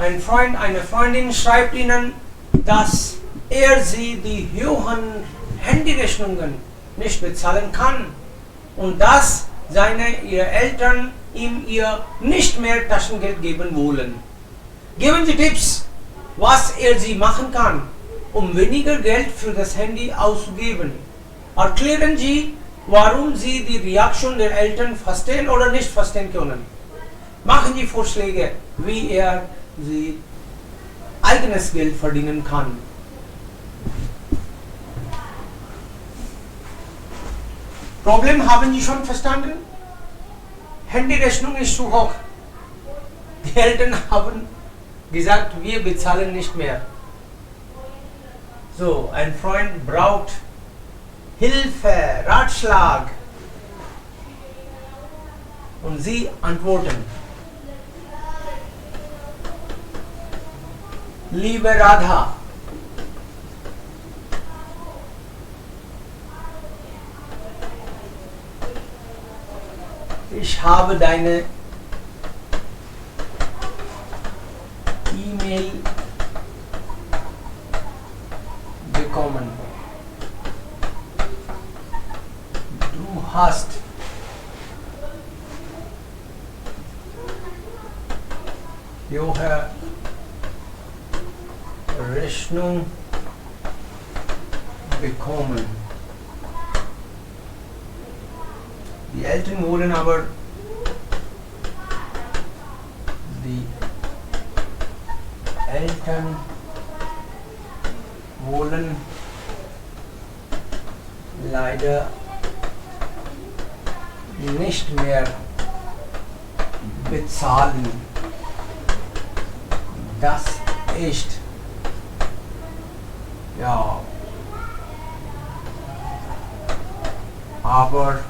Ein Freund, eine Freundin schreibt Ihnen, dass sie die hohen Handyrechnungen nicht bezahlen kann und dass ihre Eltern ihm nicht mehr Taschengeld geben wollen. Geben Sie Tipps, was sie machen kann, um weniger Geld für das Handy auszugeben. Erklären Sie, warum Sie die Reaktion der Eltern verstehen oder nicht verstehen können. Machen Sie Vorschläge, wie sie eigenes Geld verdienen kann. Problem haben Sie schon verstanden? Handyrechnung ist zu hoch. Die Eltern haben gesagt, wir bezahlen nicht mehr. So, ein Freund braucht Hilfe, Ratschlag. Und Sie antworten. Liebe Radha, ich habe deine E-Mail bekommen. Du hast höhere Rechnung bekommen. Die Eltern wollen aber leider nicht mehr bezahlen. Das ist ja, aber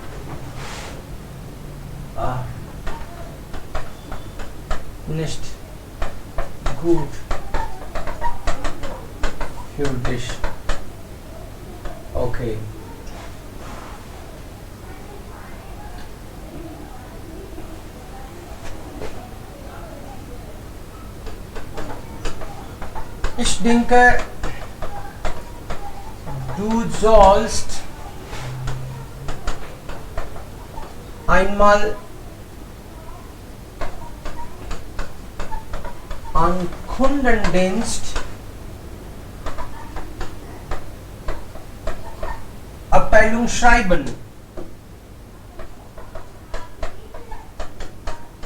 nicht gut für dich. Okay. Ich denke, du sollst einmal an Kundendienst Abteilung schreiben.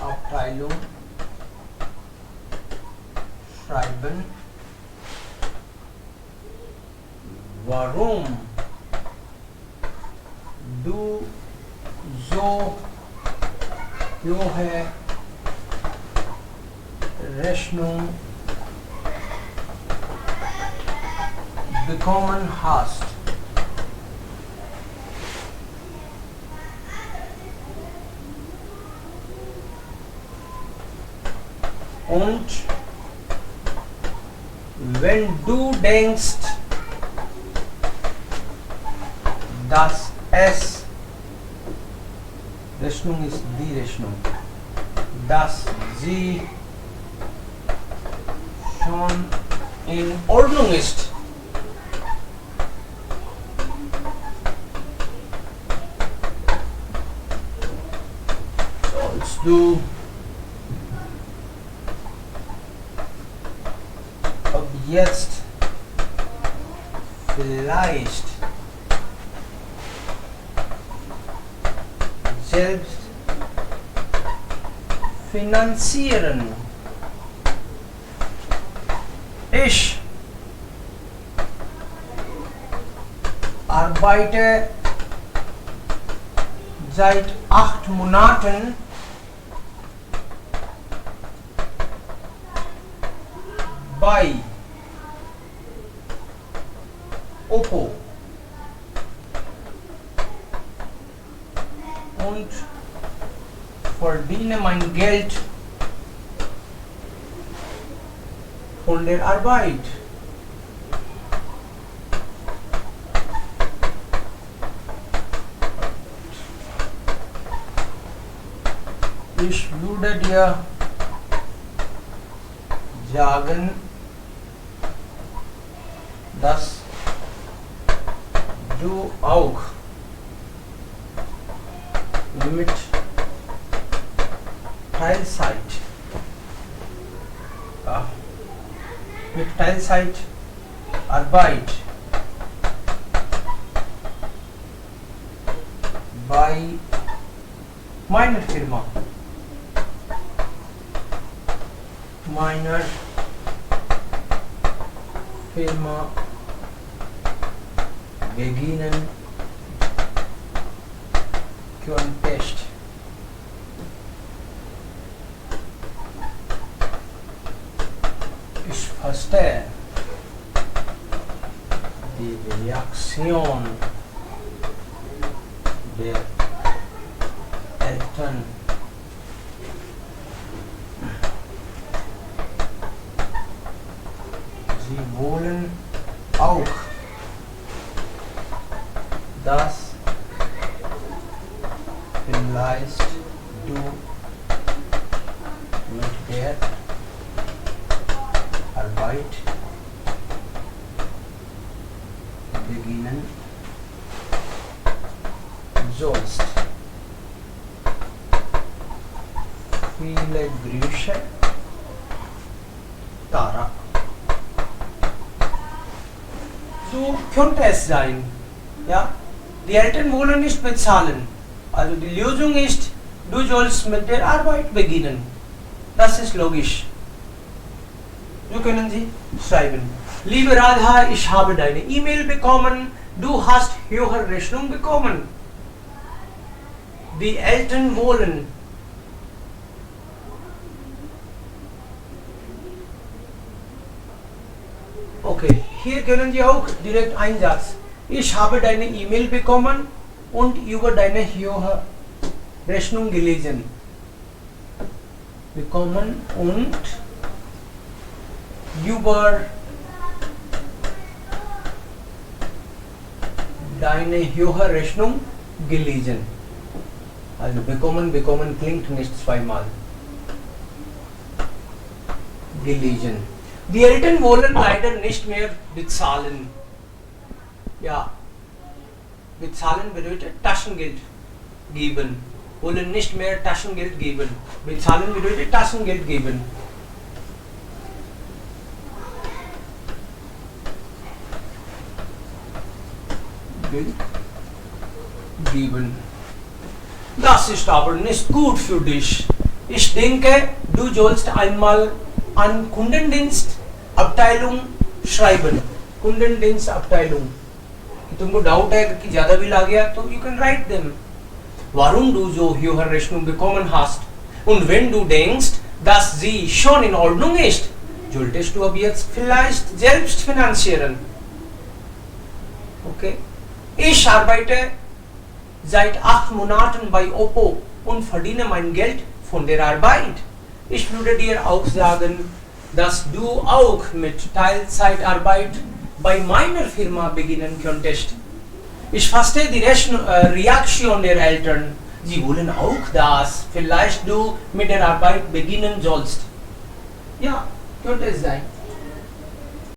Abteilung schreiben. Warum du so hohe Rechnung bekommen hast. Und wenn du denkst, dass Rechnung ist die Rechnung, dass sie schon in Ordnung ist, sollst du ab jetzt vielleicht selbst finanzieren. Ich arbeite seit 8 Monaten bei Oppo und verdiene mein Geld von der Arbeit. Ich würde dir sagen, dass du auch mit Teilzeit mit Teilzeitarbeit bei meiner Firma beginnen könntest. Ich verstehe die Reaktion der Eltern. Sie wollen auch, dass vielleicht du mit der Arbeit beginnen sollst. Viele Grüße, Tara. So könnte es sein. Ja? Die Eltern wollen nicht bezahlen. Also die Lösung ist, du sollst mit der Arbeit beginnen. Das ist logisch. So können Sie schreiben. Liebe Radha, ich habe deine E-Mail bekommen. Du hast höhere Rechnung bekommen. Die Eltern wollen. Okay, hier können Sie auch direkt einen Satz. Ich habe deine E-Mail bekommen und über deine höhere Rechnung gelesen. Bekommen und über deine höhere Rechnung gelesen. Also bekommen klingt nicht zweimal. Gelesen. Die Eltern wollen leider nicht mehr bezahlen. Ja, bezahlen bedeutet Taschengeld geben. Wollen nicht mehr Taschengeld geben. Bezahlen bedeutet Taschengeld geben. Geld geben. Das ist aber nicht gut für dich. Ich denke, du sollst einmal an Kundendienstabteilung schreiben. Kundendienstabteilung. तुमको doubt है कि ज्यादा bill आ गया तो you can write them. Warum du so höhere Rechnung bekommen hast und wenn du denkst, dass sie schon in Ordnung ist, solltest du ab jetzt vielleicht selbst finanzieren. Okay? Ich arbeite seit 8 Monaten bei Oppo und verdiene mein Geld von der Arbeit. Ich würde dir auch sagen, dass du auch mit Teilzeitarbeit bei meiner Firma beginnen könntest. Ich verstehe die Reaktion der Eltern. Sie wollen auch, dass vielleicht du mit der Arbeit beginnen sollst. Ja, könnte es sein.